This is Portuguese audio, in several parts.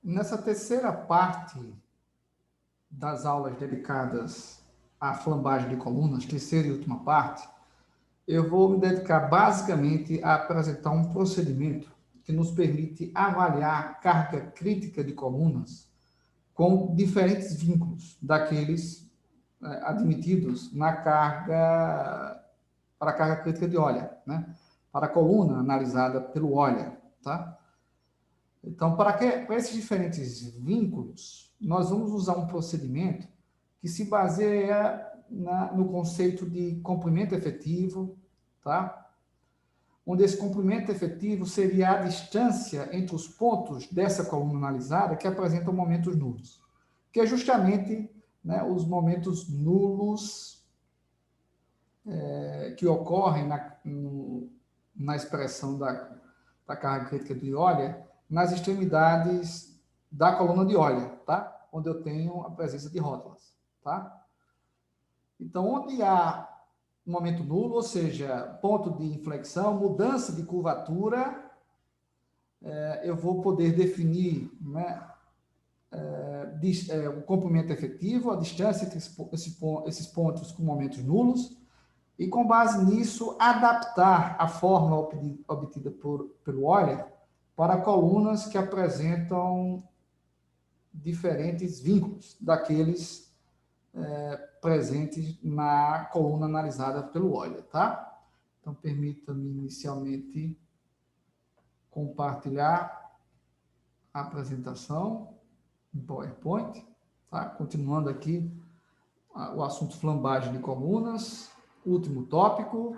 Nessa terceira parte das aulas dedicadas à flambagem de colunas, terceira e última parte, eu vou me dedicar basicamente a apresentar um procedimento que nos permite avaliar carga crítica de colunas com diferentes vínculos daqueles admitidos na carga, para a carga crítica de Euler, né? Para a coluna analisada pelo Euler, tá? Então, para esses diferentes vínculos, nós vamos usar um procedimento que se baseia no conceito de comprimento efetivo, tá? Onde esse comprimento efetivo seria a distância entre os pontos dessa coluna analisada que apresentam momentos nulos, que é justamente, né, os momentos nulos que ocorrem na expressão da carga crítica de Euler nas extremidades da coluna de Euler, tá? Onde eu tenho a presença de rótulas, tá? Então, onde há um momento nulo, ou seja, ponto de inflexão, mudança de curvatura, eu vou poder definir, né, o comprimento efetivo, a distância entre esses pontos com momentos nulos, e com base nisso, adaptar a fórmula obtida pelo Euler para colunas que apresentam diferentes vínculos daqueles presentes na coluna analisada pelo Euler, tá? Então, permita-me inicialmente compartilhar a apresentação em PowerPoint, tá? Continuando aqui o assunto flambagem de colunas, último tópico.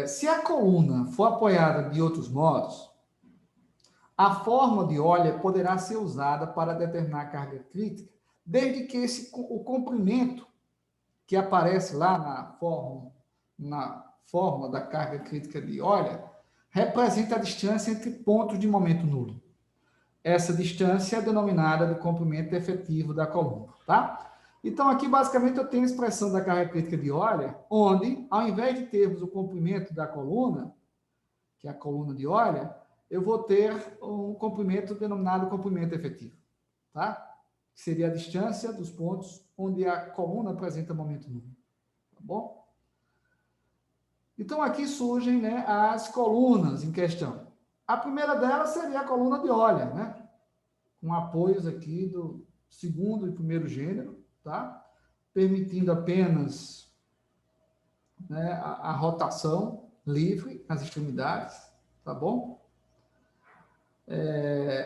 Se a coluna for apoiada de outros modos, a fórmula de Euler poderá ser usada para determinar a carga crítica, desde que o comprimento que aparece lá na fórmula da carga crítica de Euler represente a distância entre pontos de momento nulo. Essa distância é denominada de comprimento efetivo da coluna, tá? Então, aqui, basicamente, eu tenho a expressão da carga crítica de Euler, onde, ao invés de termos o comprimento da coluna, que é a coluna de Euler, eu vou ter um comprimento denominado comprimento efetivo, tá? Que seria a distância dos pontos onde a coluna apresenta momento nulo, tá bom? Então, aqui surgem, né, as colunas em questão. A primeira delas seria a coluna de Euler, né? Com apoios aqui do segundo e primeiro gênero, tá? Permitindo apenas, né, a rotação livre nas extremidades, tá bom?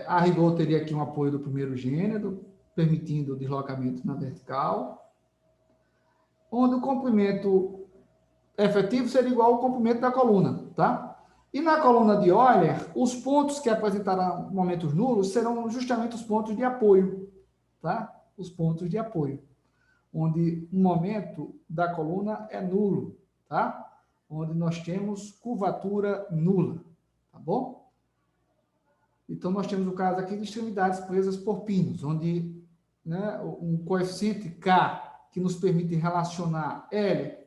A rigor teria aqui um apoio do primeiro gênero, permitindo o deslocamento na vertical, onde o comprimento efetivo seria igual ao comprimento da coluna, tá? E na coluna de Euler, os pontos que apresentarão momentos nulos serão justamente os pontos de apoio, tá? Os pontos de apoio, onde o momento da coluna é nulo, tá? Onde nós temos curvatura nula, tá bom? Então, nós temos o caso aqui de extremidades presas por pinos, onde, né, um coeficiente K que nos permite relacionar L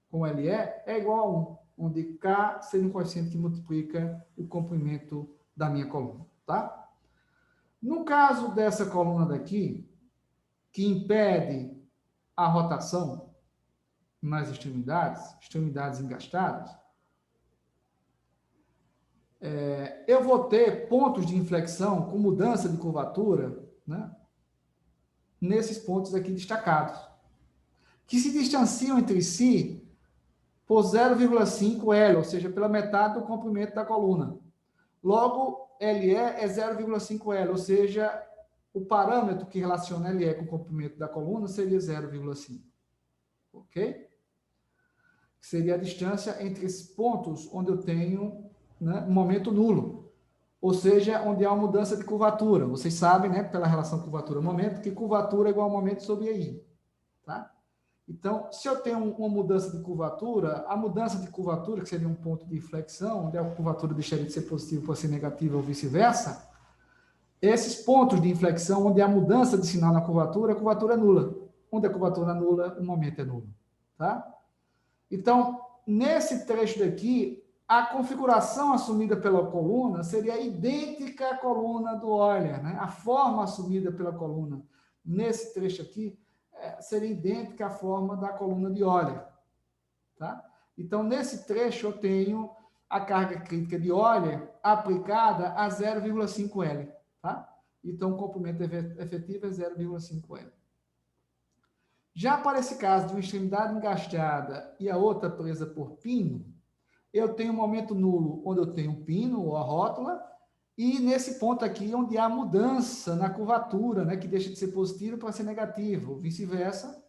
com LE é igual a 1, onde K seria um coeficiente que multiplica o comprimento da minha coluna, tá? No caso dessa coluna daqui, que impede a rotação nas extremidades engastadas, eu vou ter pontos de inflexão com mudança de curvatura, né, nesses pontos aqui destacados, que se distanciam entre si por 0,5 L, ou seja, pela metade do comprimento da coluna. Logo, LE é 0,5 L, ou seja, o parâmetro que relaciona LE com o comprimento da coluna seria 0,5. Ok? Seria a distância entre esses pontos onde eu tenho, né, um momento nulo, ou seja, onde há uma mudança de curvatura. Vocês sabem, né, pela relação curvatura-momento, que curvatura é igual a momento sobre I, tá? Então, se eu tenho uma mudança de curvatura, a mudança de curvatura, que seria um ponto de inflexão, onde a curvatura deixaria de ser positiva para ser negativa ou vice-versa, esses pontos de inflexão, onde há mudança de sinal na curvatura, a curvatura é nula. Onde a curvatura é nula, o momento é nulo, tá? Então, nesse trecho daqui, a configuração assumida pela coluna seria idêntica à coluna do Euler, né? A forma assumida pela coluna nesse trecho aqui seria idêntica à forma da coluna de Euler, tá? Então, nesse trecho, eu tenho a carga crítica de Euler aplicada a 0,5 L, tá? Então, o comprimento efetivo é 0,5 L. Já para esse caso de uma extremidade engastada e a outra presa por pino, eu tenho um momento nulo onde eu tenho um pino ou a rótula, e nesse ponto aqui onde há mudança na curvatura, né, que deixa de ser positivo para ser negativo, vice-versa,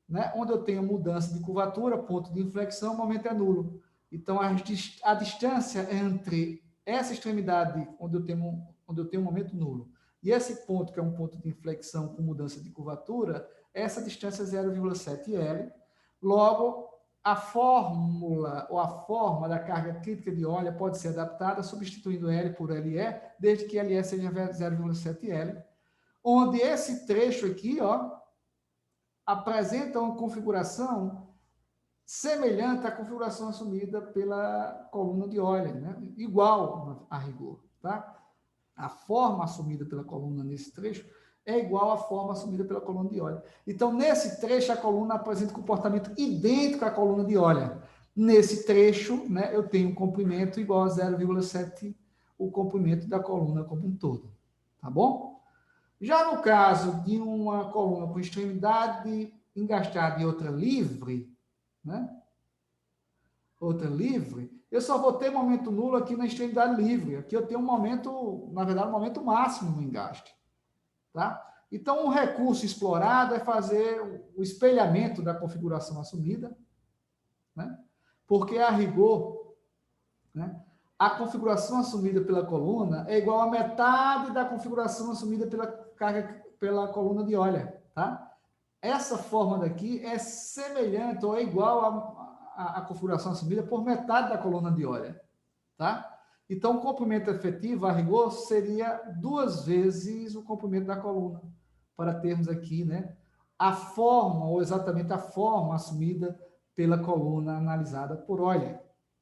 né, onde eu tenho mudança de curvatura, ponto de inflexão, o momento é nulo. Então, a distância entre essa extremidade onde eu tenho um momento nulo e esse ponto, que é um ponto de inflexão com mudança de curvatura, essa distância é 0,7 L. Logo, a fórmula ou a forma da carga crítica de Euler pode ser adaptada substituindo L por LE, desde que LE seja 0,7 L, onde esse trecho aqui, ó, apresenta uma configuração semelhante à configuração assumida pela coluna de Euler, né? Igual a rigor, tá? A forma assumida pela coluna nesse trecho é igual à forma assumida pela coluna de Euler. Então, nesse trecho, a coluna apresenta comportamento idêntico à coluna de Euler. Nesse trecho, né, eu tenho um comprimento igual a 0,7 o comprimento da coluna como um todo. Tá bom? Já no caso de uma coluna com extremidade engastada e outra livre, né? Outra livre, eu só vou ter momento nulo aqui na extremidade livre. Aqui eu tenho um momento, na verdade, um momento máximo no engaste. Tá? Então, um recurso explorado é fazer o espelhamento da configuração assumida, né? Porque, a rigor, né, a configuração assumida pela coluna é igual a metade da configuração assumida pela coluna de Euler. Tá? Essa forma daqui é semelhante ou é igual a configuração assumida por metade da coluna de Euler. Tá? Então, o comprimento efetivo, a rigor, seria 2 vezes o comprimento da coluna, para termos aqui, né, a forma, ou exatamente a forma assumida pela coluna analisada por Euler,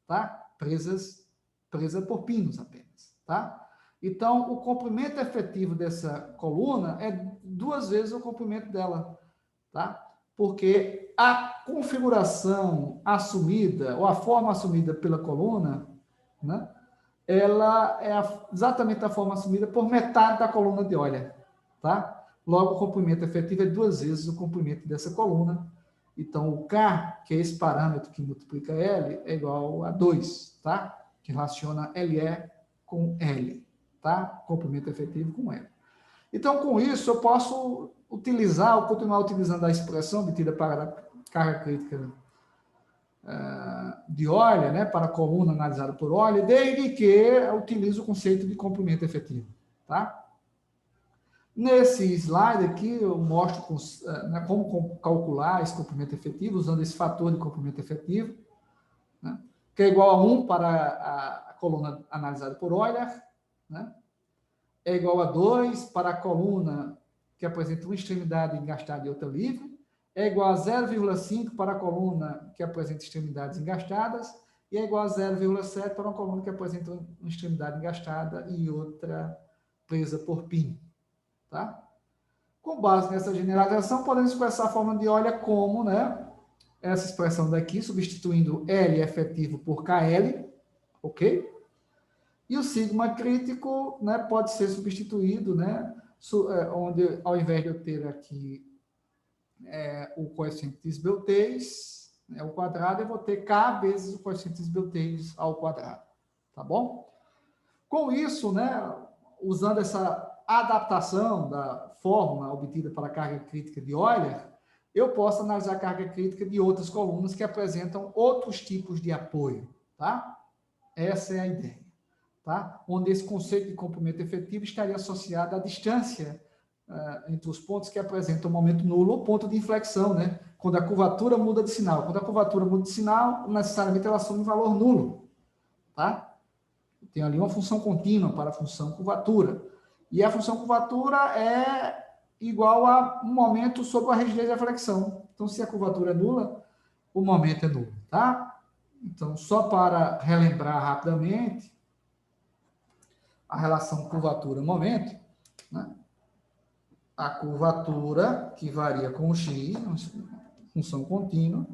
tá? Presa por pinos apenas, tá? Então, o comprimento efetivo dessa coluna é 2 vezes o comprimento dela, tá? Porque a configuração assumida, ou a forma assumida pela coluna, né, ela é exatamente a forma assumida por metade da coluna de Euler, tá? Logo, o comprimento efetivo é 2 vezes o comprimento dessa coluna. Então, o K, que é esse parâmetro que multiplica L, é igual a 2, tá? Que relaciona LE com L, tá? Comprimento efetivo com L. Então, com isso, eu posso utilizar ou continuar utilizando a expressão obtida para a carga crítica de Euler, né, para a coluna analisada por Euler, desde que eu utilize o conceito de comprimento efetivo, tá? Nesse slide aqui, eu mostro né, como calcular esse comprimento efetivo, usando esse fator de comprimento efetivo, né, que é igual a 1 para a coluna analisada por Euler, né, é igual a 2 para a coluna que apresenta uma extremidade engastada e outra livre, é igual a 0,5 para a coluna que apresenta extremidades engastadas, e é igual a 0,7 para uma coluna que apresenta uma extremidade engastada e outra presa por pino. Tá? Com base nessa generalização, podemos expressar a forma de Euler como, né, essa expressão daqui, substituindo L efetivo por KL, ok? E o sigma crítico, né, pode ser substituído, né, onde, ao invés de eu ter aqui o coeficiente de Sbeltez, né, ao quadrado, eu vou ter K vezes o coeficiente de Sbeltez ao quadrado. Tá bom? Com isso, né, usando essa adaptação da fórmula obtida para a carga crítica de Euler, eu posso analisar a carga crítica de outras colunas que apresentam outros tipos de apoio. Tá? Essa é a ideia. Tá? Onde esse conceito de comprimento efetivo estaria associado à distância entre os pontos que apresentam momento nulo ou ponto de inflexão, né? Quando a curvatura muda de sinal. Quando a curvatura muda de sinal, necessariamente ela assume um valor nulo. Tá? Tem ali uma função contínua para a função curvatura. E a função curvatura é igual a um momento sobre a rigidez da flexão. Então, se a curvatura é nula, o momento é nulo. Tá? Então, só para relembrar rapidamente a relação curvatura-momento, né? A curvatura, que varia com o x, função contínua,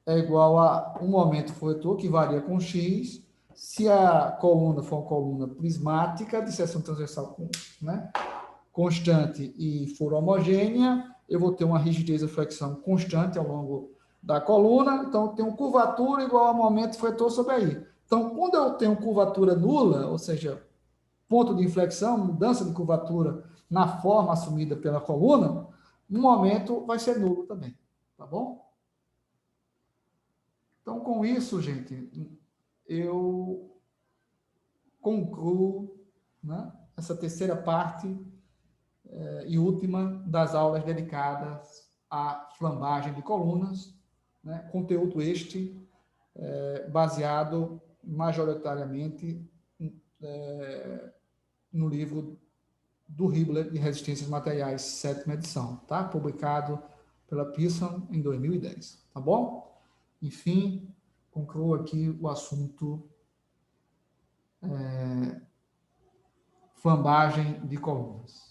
é igual a um momento vetor, que varia com x, se a coluna for uma coluna prismática, de seção transversal, né, constante e for homogênea, eu vou ter uma rigidez e flexão constante ao longo da coluna, então eu tenho curvatura igual a momento vetor sobre I. Então, quando eu tenho curvatura nula, ou seja, ponto de inflexão, mudança de curvatura na forma assumida pela coluna, o momento vai ser nulo também, tá bom? Então, com isso, gente, eu concluo, né, essa terceira parte e última das aulas dedicadas à flambagem de colunas, né, conteúdo este baseado majoritariamente no livro do Hibbeler de Resistências Materiais, sétima edição, tá? Publicado pela Pearson em 2010, tá bom? Enfim, concluo aqui o assunto flambagem de colunas.